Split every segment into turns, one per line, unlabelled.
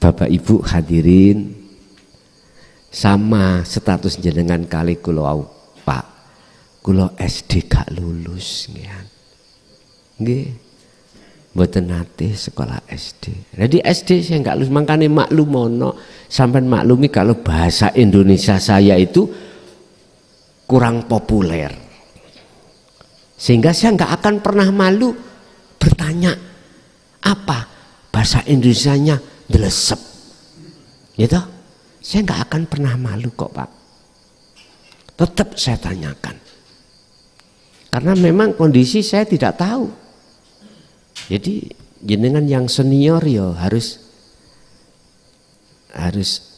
Bapak Ibu hadirin, sama status jenengan kali kula Pak, kula SD gak lulus nggih. Mboten nate sekolah SD. Jadi SD saya gak lulus, makanya maklumono sampean maklumi kalau bahasa Indonesia saya itu kurang populer. Sehingga saya nggak akan pernah malu bertanya apa bahasa Indonesianya delesep, gitu. Saya nggak akan pernah malu kok Pak. Tetap saya tanyakan, karena memang kondisi saya tidak tahu. Jadi jenengan yang senior ya harus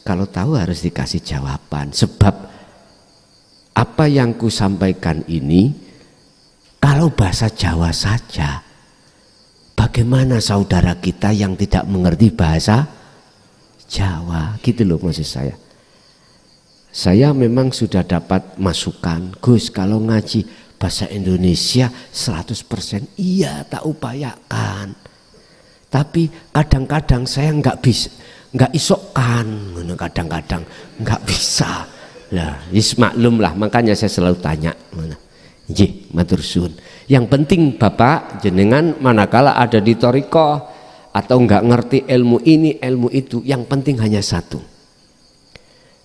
kalau tahu harus dikasih jawaban. Sebab apa yang ku sampaikan ini kalau bahasa Jawa saja, bagaimana saudara kita yang tidak mengerti bahasa Jawa, gitu loh maksud saya. Saya memang sudah dapat masukan, Gus kalau ngaji bahasa Indonesia 100% iya tak upayakan. Tapi kadang-kadang saya nggak isokkan, kadang-kadang nggak bisa. Lah, maklum lah, makanya saya selalu tanya. Nggih, matur suwun. Yang penting Bapak jenengan manakala ada di thariqah atau enggak ngerti ilmu ini, ilmu itu, yang penting hanya satu.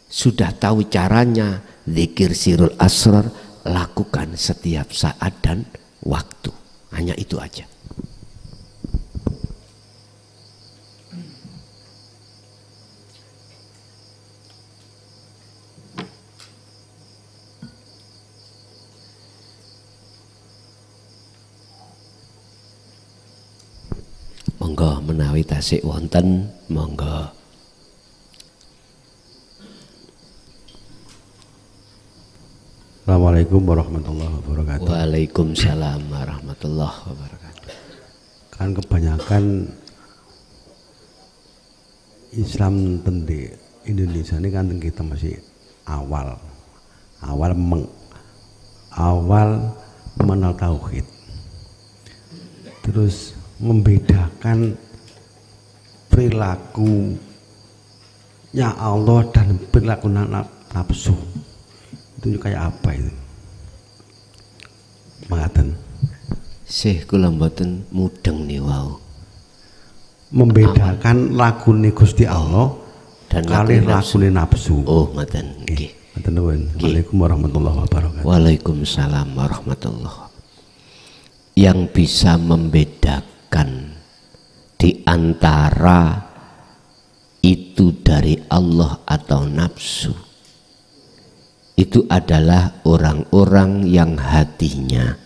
Sudah tahu caranya, zikir sirul asrar, lakukan setiap saat dan waktu. Hanya itu aja. Monggo menawi tasik wonten, monggo.
Assalamualaikum warahmatullahi wabarakatuh.
Waalaikumsalam warahmatullahi wabarakatuh.
Kan kebanyakan Islam di Indonesia ini kan kita masih awal mengenal tauhid. Terus membedakan perilakunya Allah dan perilaku nafsu itu kayak apa itu? Mangaten.
Sih kula mboten mudeng nih wau.
Membedakan lagune Gusti Allah dan kali lagune nafsu.
Oh, ngoten nggih.
Ngoten nuwun. Waalaikumsalam warahmatullahi wabarakatuh.
Waalaikumsalam warahmatullahi wabarakatuh. Yang bisa membedakan di antara itu dari Allah atau nafsu itu adalah orang-orang yang hatinya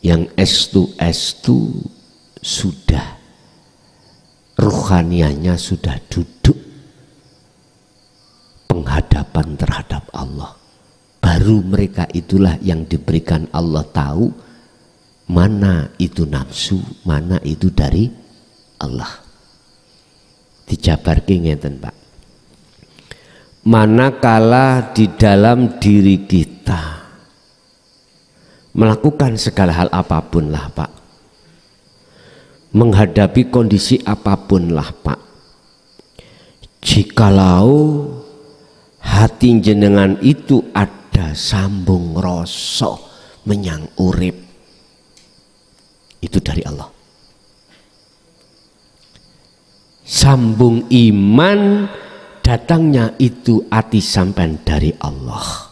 yang estu sudah ruhanianya sudah duduk penghadapan terhadap Allah. Baru mereka itulah yang diberikan Allah tahu mana itu nafsu, mana itu dari Allah. Dijabarke ngeten Pak. Manakala di dalam diri kita melakukan segala hal apapun lah Pak, menghadapi kondisi apapun lah Pak, jikalau hati jenengan itu ada sambung rasa menyang urip, itu dari Allah. Sambung iman datangnya itu ati sampean dari Allah.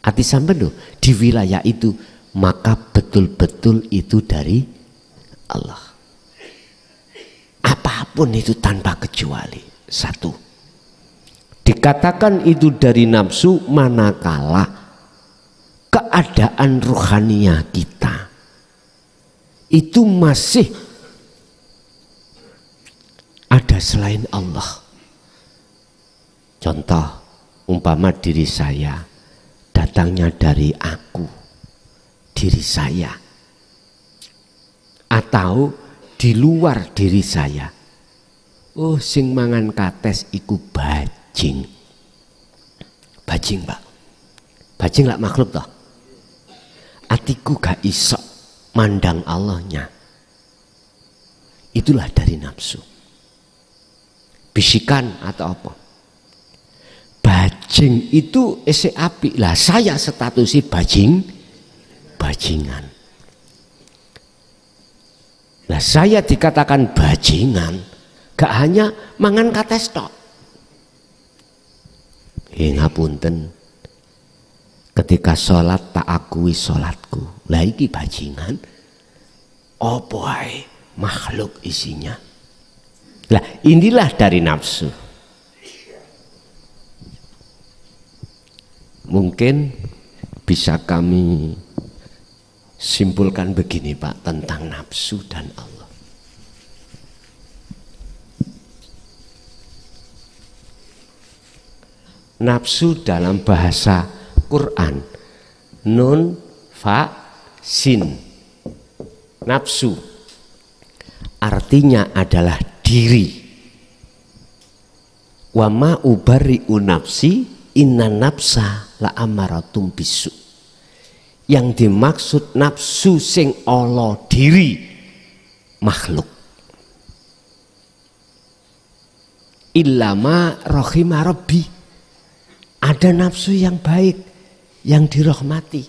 Ati sampean loh di wilayah itu, maka betul-betul itu dari Allah. Apapun itu tanpa kecuali. Satu, dikatakan itu dari nafsu manakala keadaan rohania kita itu masih ada selain Allah. Contoh, umpama diri saya datangnya dari aku, diri saya, atau di luar diri saya. Oh, sing mangan kates iku bajing. Bajing Pak, bajing lah makhluk toh. Atiku gak iso mandang Allahnya. itulah dari nafsu. Bisikan atau apa? Bajing itu isi api lah, saya statusi bajingan. Lah saya dikatakan bajingan, gak hanya mangan kates tok. Ngapunten, ketika sholat tak akui sholatku, lah iki bajingan, apa ae makhluk isinya. Lah inilah dari nafsu. Mungkin bisa kami simpulkan begini Pak tentang nafsu dan Allah. Nafsu dalam bahasa Quran nun fa sin, nafsu artinya adalah diri. Wa ma ubari'u nafsi inna nafsa la amaratum bisu. Yang dimaksud nafsu sing Allah diri makhluk. Illama rahimah rabbi. Ada nafsu yang baik, yang dirahmati.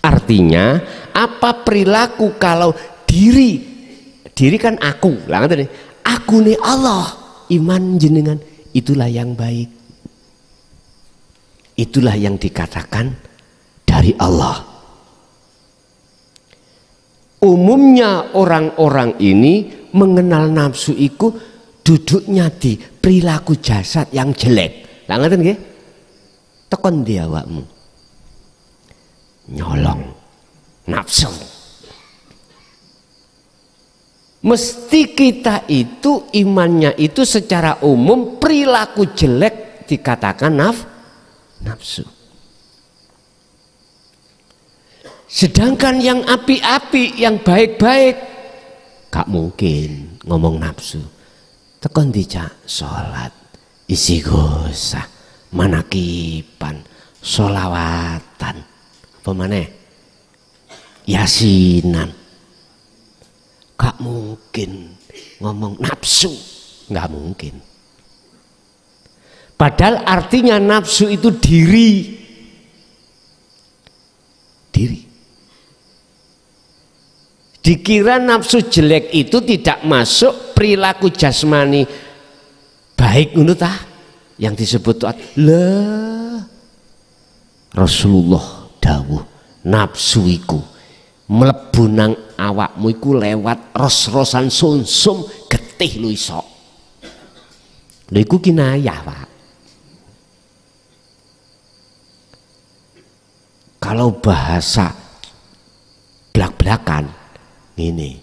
Artinya apa perilaku kalau diri kan aku, aku nih Allah, iman jenengan, itulah yang baik. Itulah yang dikatakan dari Allah. Umumnya orang-orang ini mengenal nafsu itu duduknya di perilaku jasad yang jelek. Lah ngeten nggih? Tekon di awakmu. Nyolong nafsu. Mesti kita itu imannya itu secara umum perilaku jelek dikatakan nafsu. Sedangkan yang api-api, yang baik-baik, gak mungkin ngomong nafsu. Tekon dijak sholat, isi gosah, manakipan, sholawatan, pemane, yasinan. Gak mungkin ngomong nafsu, gak mungkin. Padahal artinya nafsu itu diri. Dikira nafsu jelek itu tidak masuk perilaku jasmani baik ngono ta yang disebut taat. Lah Rasulullah dawuh nafsu iku mlebu nang awakmu iku lewat ros-rosan sumsum getih lu iso. Lha iku kinayah, Pak. Kalau bahasa blak-blakan ini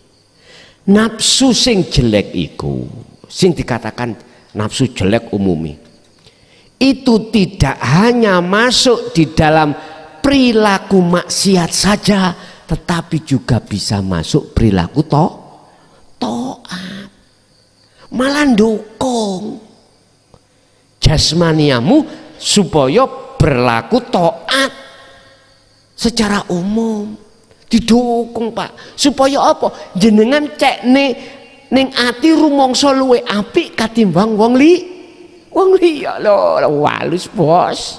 nafsu sing jelek iku, sing dikatakan nafsu jelek umumi, itu tidak hanya masuk di dalam perilaku maksiat saja, tetapi juga bisa masuk perilaku taat, malah dukung jasmaniamu supaya berlaku taat secara umum. Didukung Pak, supaya apa? Jenengan cek ning ati rumangsa luwe apik katimbang wong liya lho, walus bos.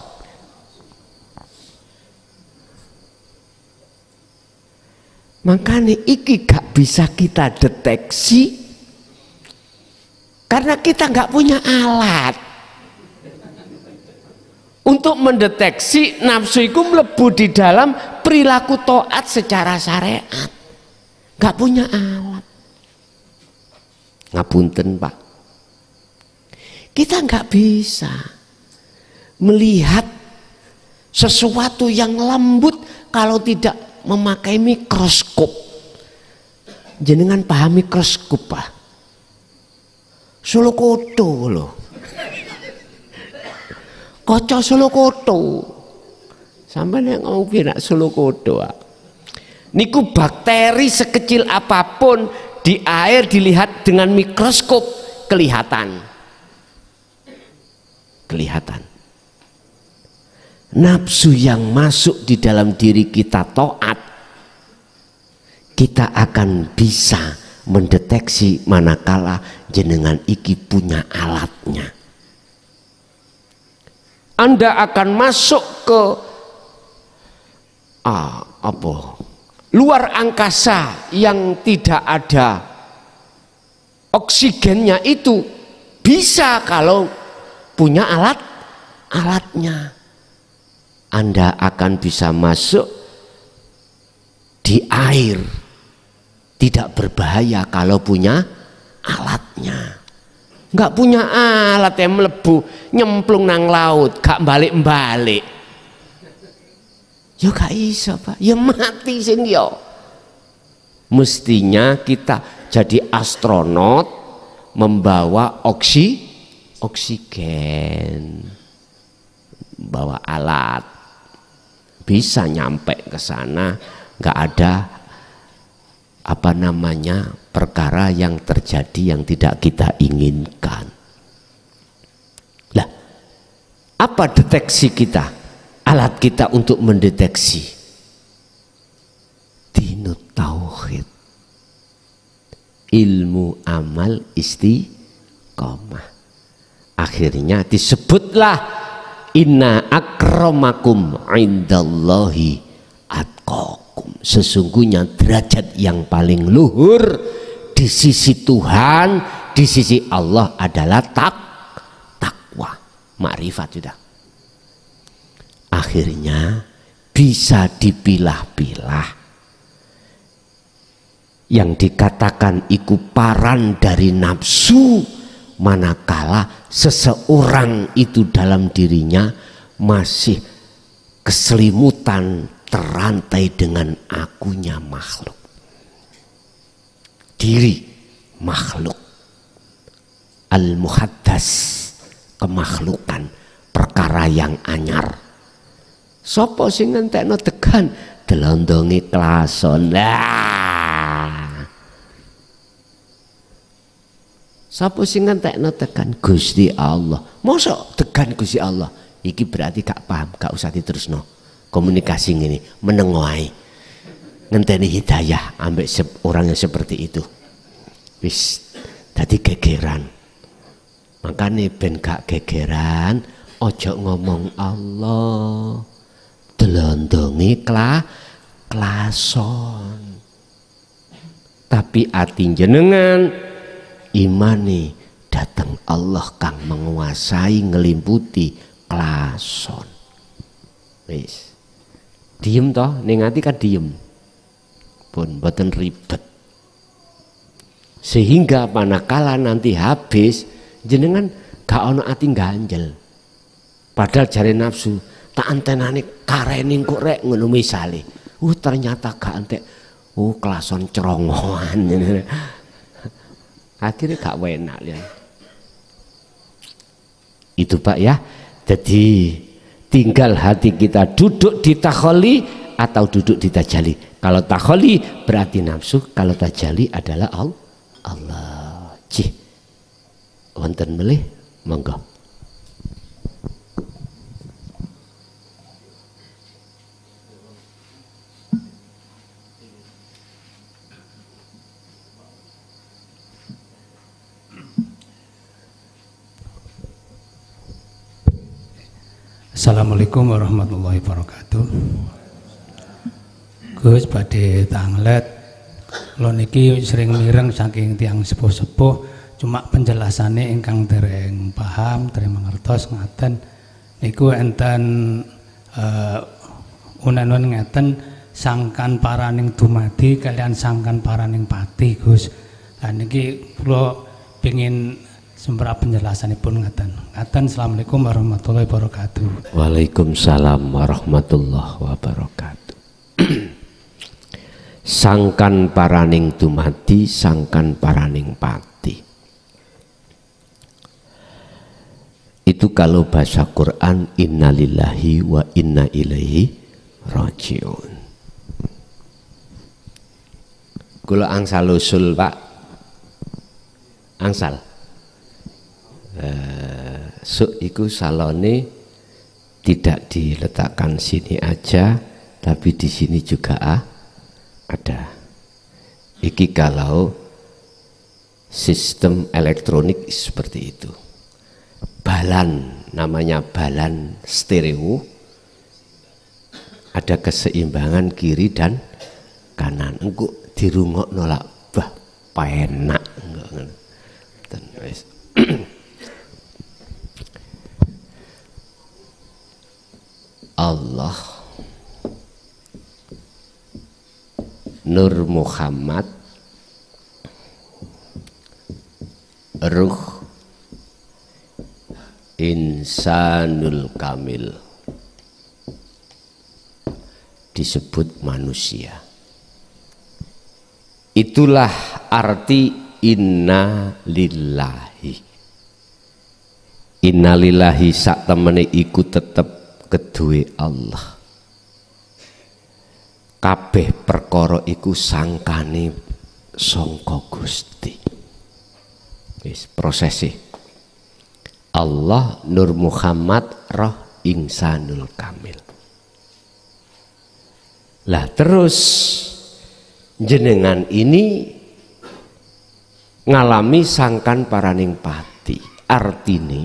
Makanya iki gak bisa kita deteksi karena kita gak punya alat untuk mendeteksi nafsu itu mlebu di dalam perilaku taat secara syariat. Gak punya alat. Ngapunten Pak, kita gak bisa melihat sesuatu yang lembut kalau tidak memakai mikroskop. Jenengan paham mikroskop Pak? Solo koto loh, kaca solo koto. Sampai yang ngomong pirak solo koto. Niku bakteri sekecil apapun di air dilihat dengan mikroskop kelihatan. Nafsu yang masuk di dalam diri kita taat, kita akan bisa mendeteksi manakala jenengan iki punya alatnya. Anda akan masuk ke luar angkasa yang tidak ada oksigennya, itu bisa kalau punya alatnya. Anda akan bisa masuk di air, tidak berbahaya kalau punya alatnya. Nggak punya alat yang melebu nyemplung nang laut gak balik-balik, ya gak iso Pak, ya mati sing yo. Mestinya kita jadi astronot membawa oksigen, bawa alat, bisa nyampe ke sana, nggak ada perkara yang terjadi yang tidak kita inginkan. Lah, apa deteksi kita? Alat kita untuk mendeteksi dinut tauhid, ilmu amal istiqomah. Akhirnya disebutlah inna akramakum indallahi atqakum. Sesungguhnya derajat yang paling luhur di sisi Tuhan, di sisi Allah adalah takwa, makrifat sudah. Akhirnya bisa dipilah-pilah. Yang dikatakan iku paran dari nafsu, manakala seseorang itu dalam dirinya masih keselimutan terantai dengan akunya makhluk, diri makhluk, al-muhaddas, kemakhlukan, perkara yang anyar. Sopo sing ngentekno tekan delondongi klason. Sopo sing ngentekno tekan Gusti Allah. Mosok tekan Gusti Allah. Iki berarti gak paham, gak usah diterusno. Komunikasi ini menengoai, ngenteni hidayah ambek orang yang seperti itu. Wis dadi gegeran. Makanya ben gak gegeran, ojo ngomong Allah, delondongi klason. Tapi ati jenengan imani datang Allah kang menguasai ngelimputi klason. Wis diem toh, ning ati kan diem, pun boten ribet. Sehingga manakala nanti habis jenengan gak ono ati ganjel. Padahal jare nafsu tak antenane karening kok rek ngono misale. Ternyata gak entek. Klason cerongohan. Akhirnya gak enak ya. Itu Pak ya. Jadi tinggal hati kita duduk di takholi atau duduk di tajalli. Kalau takholi berarti nafsu, kalau tajalli adalah Allah. Cih, wonten melih, monggo.
Assalamualaikum warahmatullahi wabarakatuh. Gus badhe tanglet, lo niki sering mireng saking tiang sepuh-sepuh, cuma penjelasannya ingkang dereng paham, dereng mangertos ngaten. Niku enten unen-unen ngeten sangkan paraning dumadi kalian sangkan paraning pati Gus. Lah niki kula pengin semprap penjelasanipun ngaten. Ngaten, assalamualaikum warahmatullahi wabarakatuh.
Waalaikumsalam warahmatullahi wabarakatuh. Sangkan paraning dumadi, sangkan paraning pati. Itu kalau bahasa Quran innalillahi wa inna ilaihi rajiun. Kula angsal usul Pak. Angsal. Iku salone tidak diletakkan sini aja, tapi di sini juga ada. Iki kalau sistem elektronik seperti itu. Balan, namanya balan stereo, ada keseimbangan kiri dan kanan. Engko dirungok nolak bah penak. Allah, Nur Muhammad, Ruh Insanul Kamil, disebut manusia. Itulah arti inna lillahi. Inna lillahi sak temene iku tetep kedue Allah. Kabeh perkara iku sangkane sangka Gusti. Wis prosese. Allah, Nur Muhammad, Roh Insanul Kamil. Lah terus jenengan ini ngalami sangkan paraning pati. Artine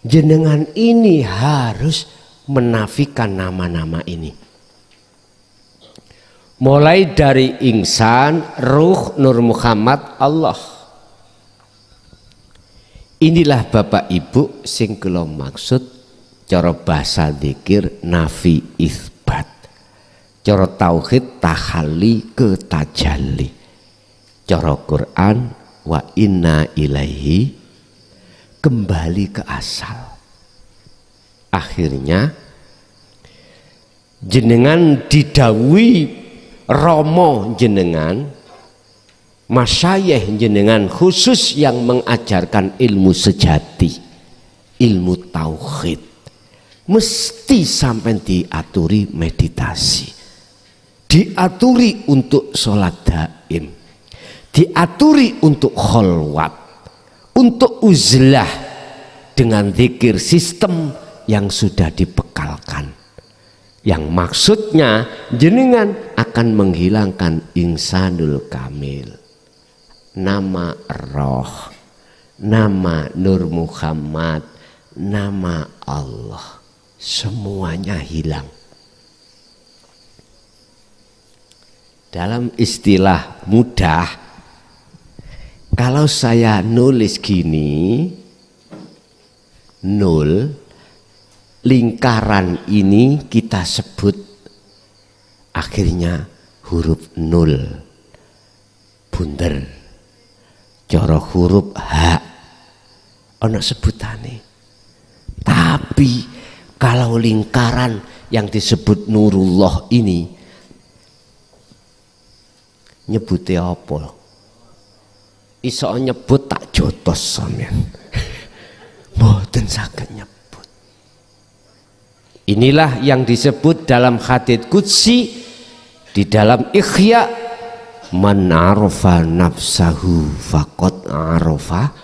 jenengan ini harus menafikan nama-nama ini. Mulai dari insan, ruh, Nur Muhammad, Allah. Inilah Bapak Ibu sing kula maksud cara bahasa dzikir nafi isbat. Cara tauhid tahalli ke tajalli. Cara Quran wa inna ilaihi, kembali ke asal. Akhirnya jenengan didhawuhi Romo jenengan, masyayikh jenengan khusus yang mengajarkan ilmu sejati, ilmu tauhid, mesti sampai diaturi meditasi, diaturi untuk sholat daim, diaturi untuk kholwat, untuk uzlah dengan zikir sistem yang sudah dibekalkan. Yang maksudnya jenengan akan menghilangkan insanul kamil, nama roh, nama Nur Muhammad, nama Allah, semuanya hilang. Dalam istilah mudah, kalau saya nulis gini, nol, lingkaran ini kita sebut akhirnya huruf nol, bunder. Cara huruf H ana sebutane. Tapi kalau lingkaran yang disebut Nurullah ini nyebute apa? Iso nyebut tak jotos sampean. Mboten saged nyebut. Inilah yang disebut dalam hadits qudsi di dalam Ikhya, man arafa nafsahu faqad arafa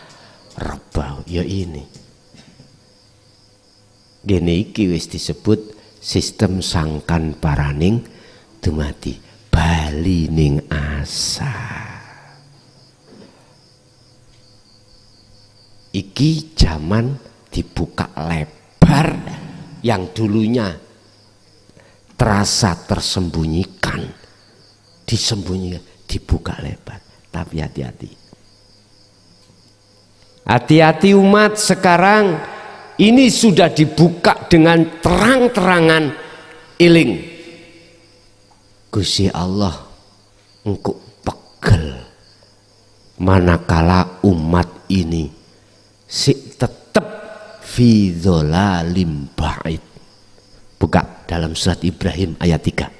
rabbahu. Ya ini. Dene iki wis disebut sistem sangkan paraning dumadi bali ning asa. Iki zaman dibuka lebar. Yang dulunya terasa tersembunyikan, disembunyikan, dibuka lebar. Tapi hati-hati. Hati-hati umat sekarang ini sudah dibuka dengan terang-terangan iling. Gusti Allah engkau pegel manakala umat ini si tetap fi dzalalim ba'id. Buka dalam surat Ibrahim ayat 3.